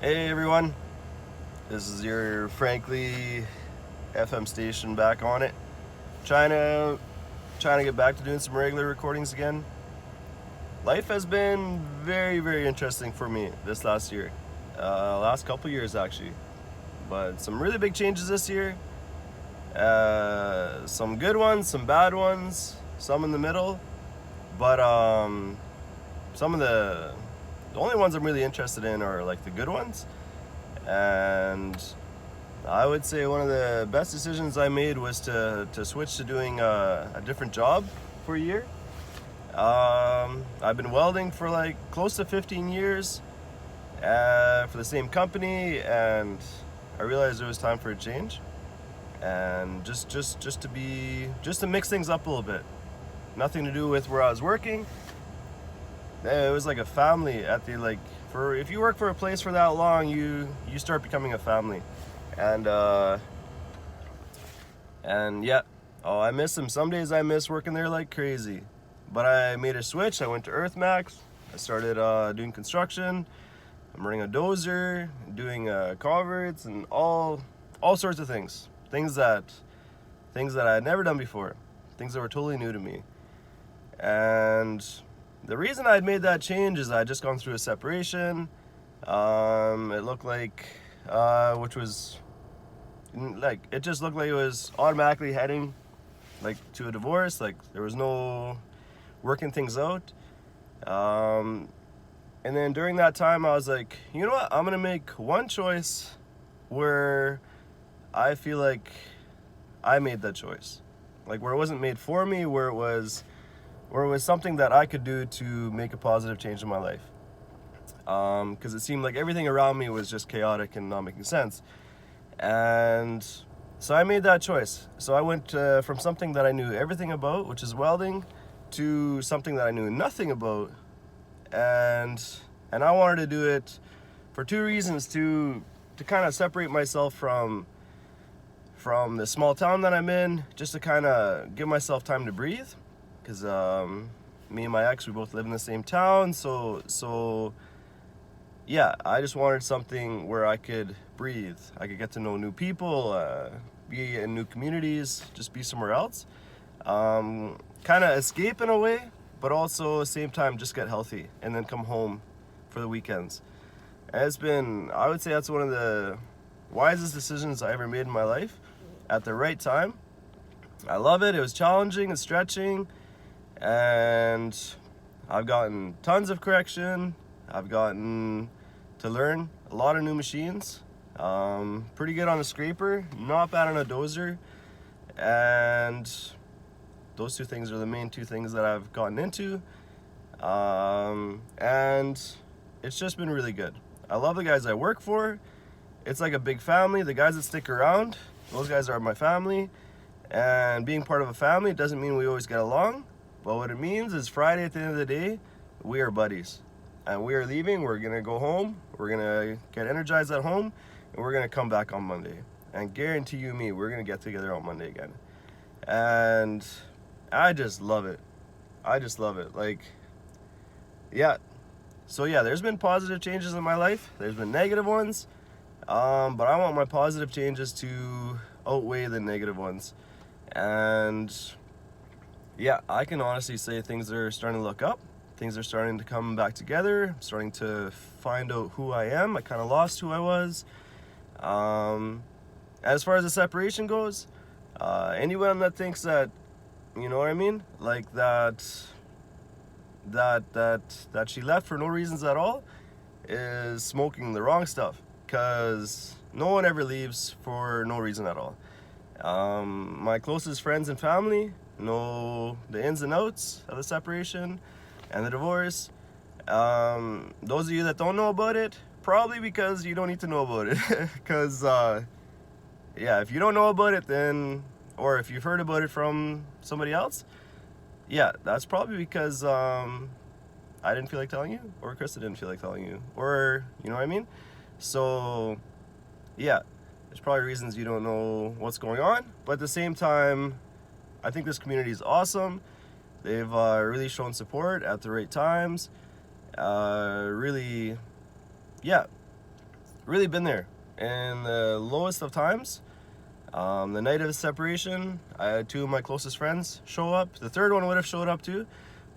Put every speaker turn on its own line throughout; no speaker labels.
Hey everyone, this is your Frankly FM station back on it. Trying to get back to doing some regular recordings again. Life has been very interesting for me this last year, last couple years actually. But some really big changes this year. Some good ones, some bad ones, some in the middle. But some of the only ones I'm really interested in are like the good ones. And I would say one of the best decisions I made was to switch to doing a different job for a year. I've been welding for like close to 15 years for the same company, and I realized it was time for a change, and just to mix things up a little bit. Nothing to do with where I was working. It was like a family at the like for if you work for a place for that long, you start becoming a family, and yeah, oh, I miss them. Some days I miss working there like crazy, but I made a switch. I went to EarthMax. I started doing construction. I'm running a dozer, doing culverts, and all sorts of things. Things that I had never done before. Things that were totally new to me. And the reason I had made that change is I had just gone through a separation. It looked like, which was like it just looked like it was automatically heading like to a divorce. Like there was no working things out. And then during that time, I was like, you know what? I'm gonna make one choice where I feel like I made that choice, like where it wasn't made for me, where it was something that I could do to make a positive change in my life. Because it seemed like everything around me was just chaotic and not making sense. And so I made that choice. So I went from something that I knew everything about, which is welding, to something that I knew nothing about. And I wanted to do it for two reasons: to kind of separate myself from the small town that I'm in, just to kind of give myself time to breathe. Because me and my ex, we both live in the same town, so yeah, I just wanted something where I could breathe. I could get to know new people, be in new communities, just be somewhere else. Kind of escape in a way, but also at the same time just get healthy and then come home for the weekends. And it's been, I would say that's one of the wisest decisions I ever made in my life at the right time. I love it. It was challenging and stretching, and I've gotten tons of correction. I've gotten to learn a lot of new machines. Pretty good on a scraper, not bad on a dozer, and those two things are the main two things that I've gotten into. And it's just been really good. I love the guys I work for. It's like a big family. The guys that stick around, those guys are my family. And being part of a family doesn't mean we always get along, but what it means is Friday at the end of the day, we are buddies. And we are leaving, we're gonna go home, we're gonna get energized at home, and we're gonna come back on Monday. And guarantee you me, we're gonna get together on Monday again. And I just love it. I just love it. Like, yeah. So yeah, there's been positive changes in my life. There's been negative ones. But I want my positive changes to outweigh the negative ones. And yeah, I can honestly say things are starting to look up. Things are starting to come back together. I'm starting to find out who I am. I kind of lost who I was. As far as the separation goes, anyone that thinks that, you know what I mean, like that she left for no reasons at all, is smoking the wrong stuff. Because no one ever leaves for no reason at all. My closest friends and family know the ins and outs of the separation and the divorce. Those of you that don't know about it, probably because you don't need to know about it. Because, yeah, if you don't know about it, then, or if you've heard about it from somebody else, yeah, that's probably because I didn't feel like telling you, or Krista didn't feel like telling you, or, you know what I mean? So, yeah, there's probably reasons you don't know what's going on, but at the same time, I think this community is awesome. They've really shown support at the right times. Really, yeah, really been there in the lowest of times. The night of the separation, I had two of my closest friends show up. The third one would have showed up too,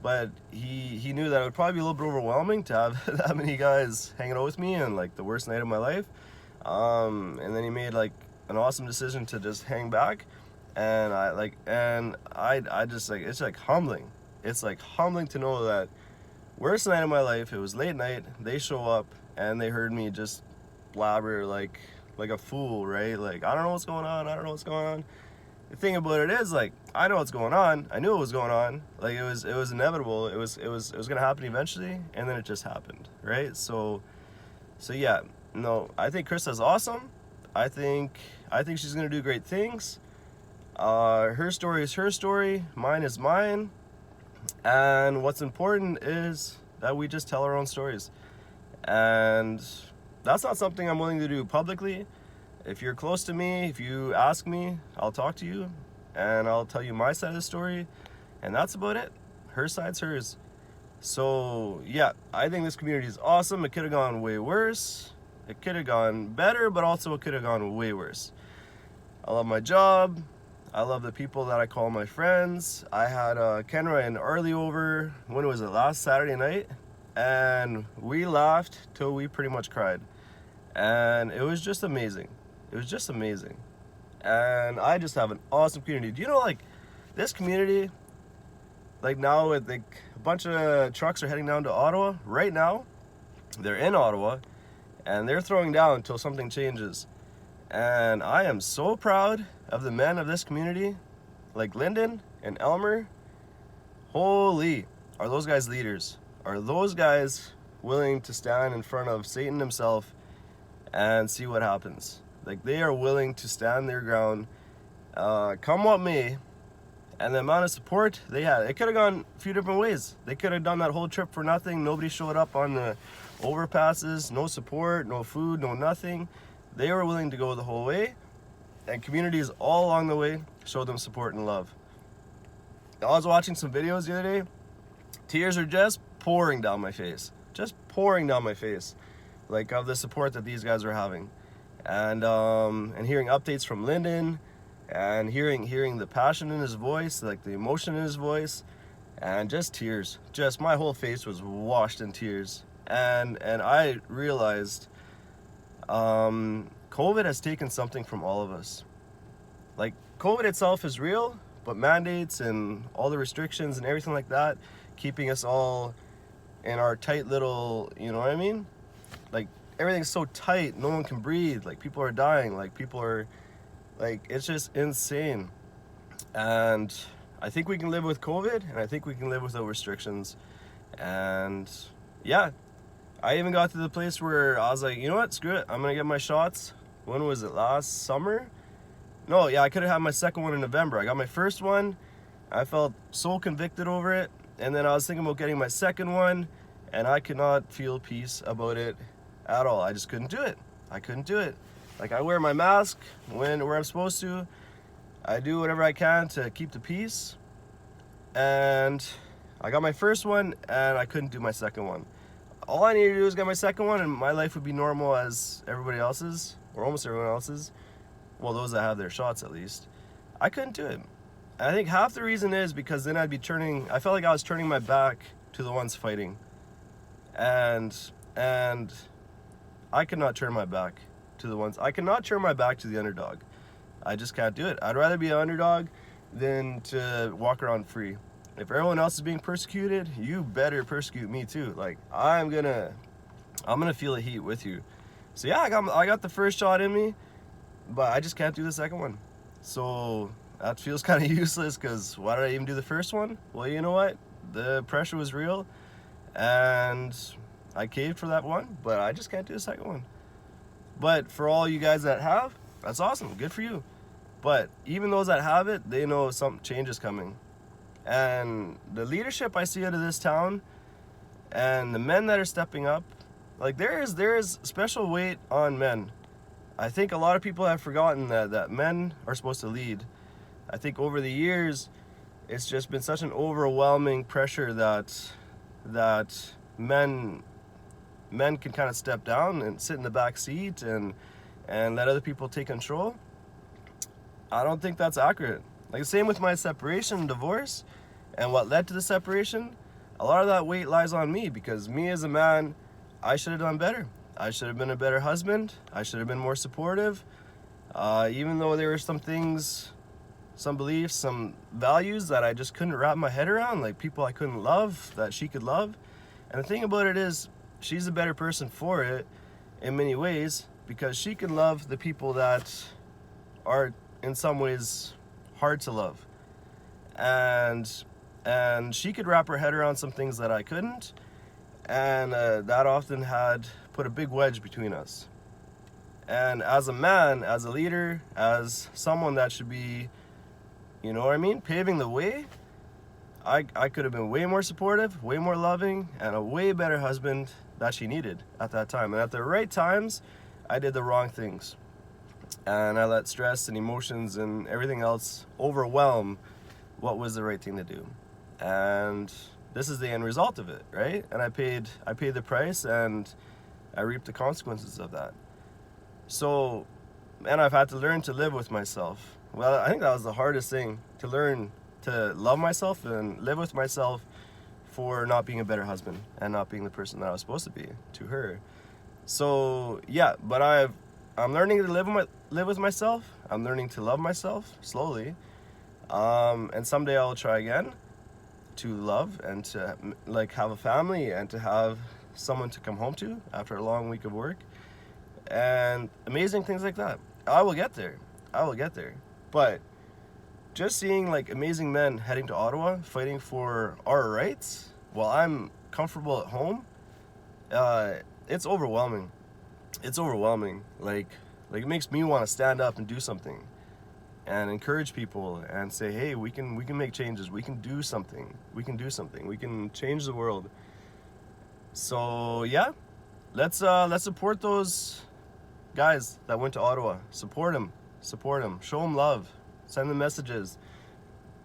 but he knew that it would probably be a little bit overwhelming to have that many guys hanging out with me and like the worst night of my life. And then he made like an awesome decision to just hang back, and I just like, it's like humbling. It's like humbling to know that worst night of my life, it was late night, they show up and they heard me just blabber like a fool, right? Like, I don't know what's going on, I don't know what's going on. The thing about it is, like, I know what's going on. I knew what was going on. Like, it was inevitable. It was gonna happen eventually, and then it just happened, right? So yeah, no, I think Krista's awesome. I think she's gonna do great things. Her story is her story, mine is mine, and what's important is that we just tell our own stories. And that's not something I'm willing to do publicly. If you're close to me, if you ask me, I'll talk to you and I'll tell you my side of the story, and that's about it. Her side's hers. So yeah, I think this community is awesome. It could have gone way worse. It could have gone better, but also it could have gone way worse. I love my job. I love the people that I call my friends. I had Kenra and Arlie over, when was it, last Saturday night? And we laughed till we pretty much cried. And it was just amazing. It was just amazing. And I just have an awesome community. Do you know, like, this community, like now with like a bunch of trucks are heading down to Ottawa right now. They're in Ottawa and they're throwing down until something changes. And I am so proud of the men of this community, like Lyndon and Elmer. Holy, are those guys leaders? Are those guys willing to stand in front of Satan himself and see what happens? Like, they are willing to stand their ground, come what may. And the amount of support they had, it could have gone a few different ways. They could have done that whole trip for nothing. Nobody showed up on the overpasses, no support, no food, no nothing. They were willing to go the whole way, and communities all along the way showed them support and love. I was watching some videos the other day. Tears are just pouring down my face. Just pouring down my face. Like, of the support that these guys are having. And hearing updates from Lyndon, and hearing the passion in his voice, like the emotion in his voice, and just tears. Just my whole face was washed in tears. And I realized COVID has taken something from all of us. Like, COVID itself is real, but mandates and all the restrictions and everything like that, keeping us all in our tight little, you know what I mean? Like, everything's so tight, no one can breathe, like people are dying, like people are, like, it's just insane. And I think we can live with COVID, and I think we can live without restrictions. And yeah, I even got to the place where I was like, you know what, screw it, I'm gonna get my shots. When was it, last summer? No, yeah, I could have had my second one in November. I got my first one, I felt so convicted over it, and then I was thinking about getting my second one, and I could not feel peace about it at all. I just couldn't do it. I couldn't do it. Like, I wear my mask where I'm supposed to. I do whatever I can to keep the peace. And I got my first one, and I couldn't do my second one. All I needed to do was get my second one, and my life would be normal as everybody else's, or almost everyone else's. Well, those that have their shots, at least. I couldn't do it. And I think half the reason is because then I felt like I was turning my back to the ones fighting. And I cannot turn my back to the ones. I cannot turn my back to the underdog. I just can't do it. I'd rather be an underdog than to walk around free. If everyone else is being persecuted, you better persecute me too. Like, I'm gonna feel the heat with you. So yeah, I got the first shot in me, but I just can't do the second one. So that feels kind of useless, because why did I even do the first one? Well, you know what? The pressure was real, and I caved for that one, but I just can't do the second one. But for all you guys that have, that's awesome, good for you. But even those that have it, they know some change is coming. And the leadership I see out of this town, and the men that are stepping up, like, there is special weight on men. I think a lot of people have forgotten that men are supposed to lead. I think over the years, it's just been such an overwhelming pressure that men men can kind of step down and sit in the back seat and let other people take control. I don't think that's accurate. Like, same with my separation and divorce and what led to the separation. A lot of that weight lies on me, because me as a man, I should have done better. I should have been a better husband. I should have been more supportive. Even though there were some things, some beliefs, some values that I just couldn't wrap my head around, like people I couldn't love that she could love. And the thing about it is, she's a better person for it in many ways, because she can love the people that are in some ways hard to love. And she could wrap her head around some things that I couldn't. And that often had put a big wedge between us. And as a man, as a leader, as someone that should be, you know what I mean, paving the way, I could have been way more supportive, way more loving, and a way better husband that she needed at that time. And at the right times, I did the wrong things. And I let stress and emotions and everything else overwhelm what was the right thing to do. And this is the end result of it, right? And I paid the price, and I reaped the consequences of that. So, and I've had to learn to live with myself. Well, I think that was the hardest thing, to learn to love myself and live with myself for not being a better husband and not being the person that I was supposed to be to her. So yeah, but I'm learning to live with myself. I'm learning to love myself slowly. And someday I'll try again to love and to like have a family and to have someone to come home to after a long week of work and amazing things like that. I will get there. But just seeing like amazing men heading to Ottawa, fighting for our rights while I'm comfortable at home, it's overwhelming. Like it makes me want to stand up and do something and encourage people and say, hey, we can make changes. We can do something. We can change the world. So yeah, let's support those guys that went to Ottawa. Support them. Show them love. Send them messages.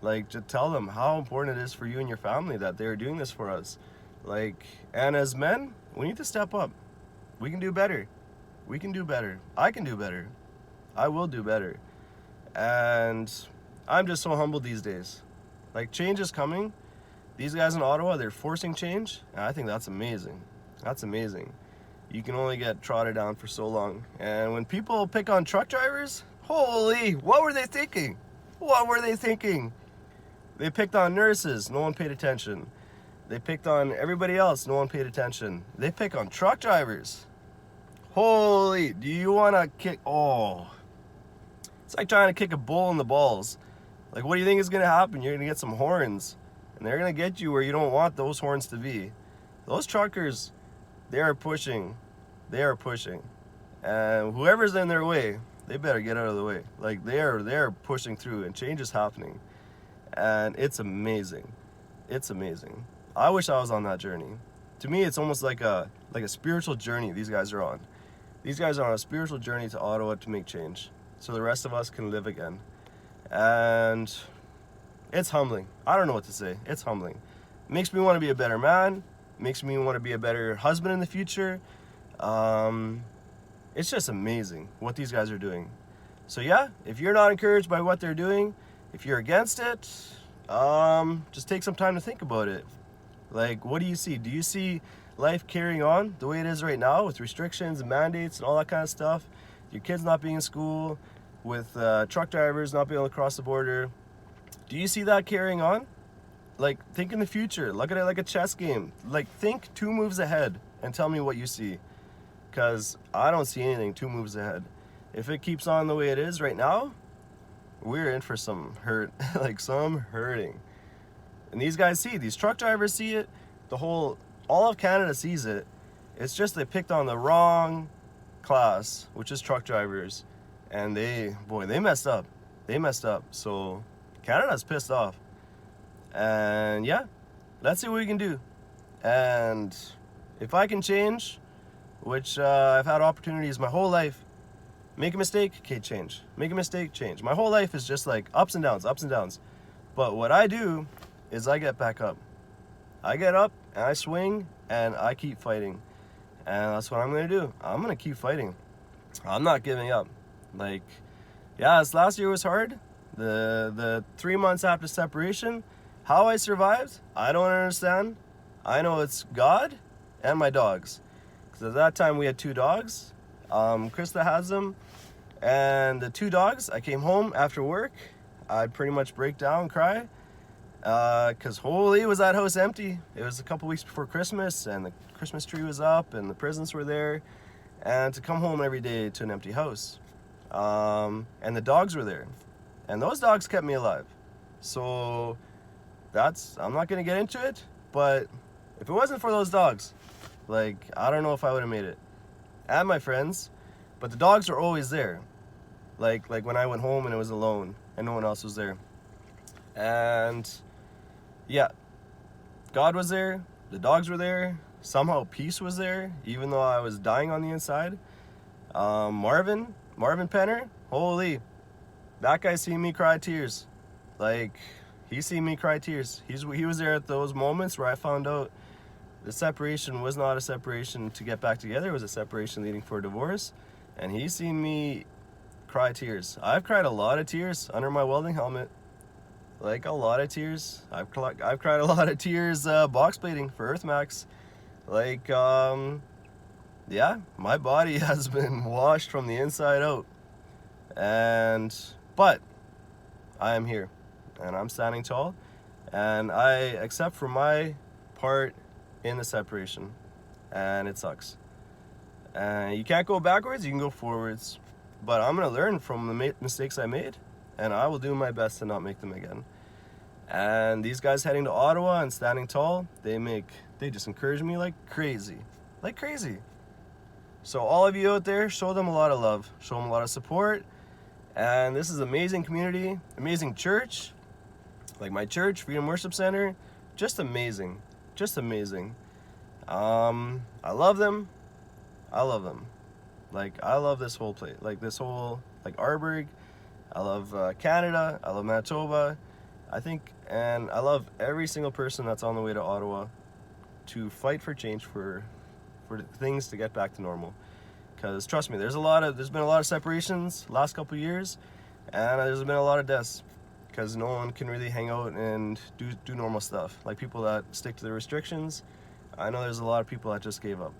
Like, just tell them how important it is for you and your family that they're doing this for us. Like, and as men, we need to step up. We can do better. I can do better. I will do better. And I'm just so humbled these days. Like, change is coming. These guys in Ottawa, they're forcing change, and I think that's amazing. You can only get trotted down for so long. And when people pick on truck drivers, holy, what were they thinking? They picked on nurses, no one paid attention. They picked on everybody else, no one paid attention. They pick on truck drivers. Holy, do you want to kick? Oh, it's like trying to kick a bull in the balls. Like, what do you think is going to happen? You're going to get some horns, and they're going to get you where you don't want those horns to be. Those truckers, they are pushing. And whoever's in their way, they better get out of the way. Like, they're pushing through, and change is happening. And it's amazing. I wish I was on that journey. To me, it's almost like a spiritual journey these guys are on. These guys are on a spiritual journey to Ottawa to make change, so the rest of us can live again. And it's humbling. I don't know what to say. It's humbling. It makes me want to be a better man. It makes me want to be a better husband in the future. It's just amazing what these guys are doing. So yeah, if you're not encouraged by what they're doing, if you're against it, just take some time to think about it. Like, what do you see? Do you see life carrying on the way it is right now with restrictions and mandates and all that kind of stuff? Your kids not being in school, with truck drivers not being able to cross the border. Do you see that carrying on? Like, think in the future. Look at it like a chess game. Like, think 2 moves ahead and tell me what you see. Because I don't see anything 2 moves ahead. If it keeps on the way it is right now, we're in for some hurt, like some hurting. And these guys see, these truck drivers see it, all of Canada sees it. It's just they picked on the wrong class, which is truck drivers, and they messed up. So Canada's pissed off. And yeah, let's see what we can do. And if I can change, which I've had opportunities my whole life. Make a mistake, okay, change. Make a mistake, change. My whole life is just like ups and downs. But what I do is I get back up. I get up and I swing and I keep fighting. And that's what I'm gonna do. I'm gonna keep fighting. I'm not giving up. Like, yeah, this last year was hard. The 3 months after separation, how I survived, I don't understand. I know it's God and my dogs. Because at that time we had 2 dogs. Krista has them. And the 2 dogs, I came home after work. I'd pretty much break down and cry. Because holy was that house empty. It was a couple weeks before Christmas and the Christmas tree was up and the presents were there. And to come home every day to an empty house. And the dogs were there. And those dogs kept me alive. So I'm not going to get into it, but if it wasn't for those dogs, like, I don't know if I would have made it. And my friends, but the dogs were always there. Like when I went home and it was alone and no one else was there. And yeah, God was there, the dogs were there, somehow peace was there, even though I was dying on the inside. Marvin Penner, holy, that guy seen me cry tears. Like, he seen me cry tears. He was there at those moments where I found out the separation was not a separation to get back together. It was a separation leading for a divorce. And he seen me cry tears. I've cried a lot of tears under my welding helmet. Like, a lot of tears. I've cried a lot of tears box plating for Earthmax. Like, yeah, my body has been washed from the inside out. But I am here and I'm standing tall and I accept for my part in the separation, and it sucks. And you can't go backwards, you can go forwards. But I'm gonna learn from the mistakes I made, and I will do my best to not make them again. And these guys heading to Ottawa and standing tall, they just encourage me like crazy. Like crazy. So all of you out there, show them a lot of love, show them a lot of support. And this is amazing community, amazing church. Like my church, Freedom Worship Center, just amazing. Just amazing. I love them. I love them. Like, I love this whole place. Like, this whole, like, Arborg. I love Canada. I love Manitoba. And I love every single person that's on the way to Ottawa to fight for change, for things to get back to normal. Because, trust me, there's been a lot of separations last couple years, and there's been a lot of deaths. Because no one can really hang out and do normal stuff. Like, people that stick to the restrictions, I know there's a lot of people that just gave up.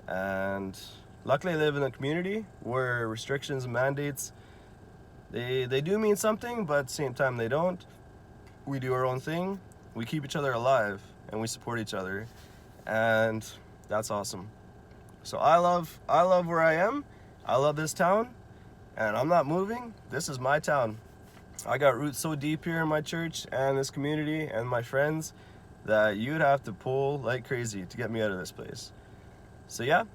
And luckily I live in a community where restrictions and mandates, they do mean something, but at the same time they don't. We do our own thing, we keep each other alive, and we support each other. And that's awesome. So I love where I am, I love this town, and I'm not moving. This is my town. I got roots so deep here in my church and this community and my friends that you'd have to pull like crazy to get me out of this place. So yeah,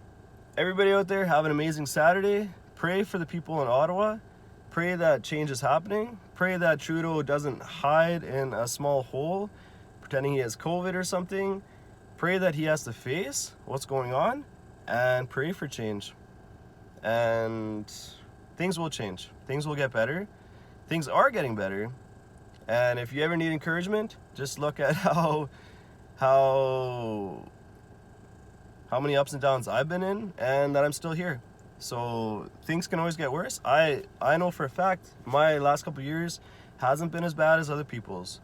everybody out there, have an amazing Saturday. Pray for the people in Ottawa. Pray that change is happening. Pray that Trudeau doesn't hide in a small hole pretending he has COVID or something. Pray that he has to face what's going on, and pray for change. And things will change. Things will get better. Things are getting better. And if you ever need encouragement, just look at how many ups and downs I've been in, and that I'm still here. So things can always get worse. I know for a fact my last couple years hasn't been as bad as other people's.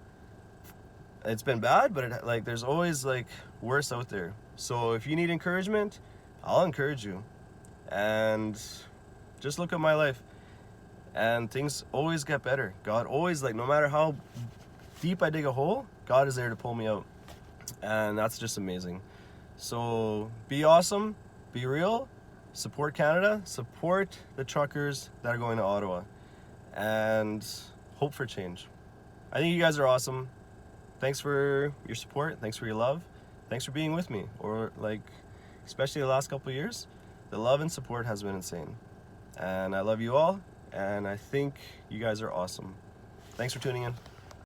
It's been bad, but there's always like worse out there. So if you need encouragement, I'll encourage you. And just look at my life. And things always get better. God always, no matter how deep I dig a hole, God is there to pull me out. And that's just amazing. So be awesome, be real, support Canada, support the truckers that are going to Ottawa, and hope for change. I think you guys are awesome. Thanks for your support. Thanks for your love. Thanks for being with me. Especially the last couple of years, the love and support has been insane. And I love you all. And I think you guys are awesome. Thanks for tuning in.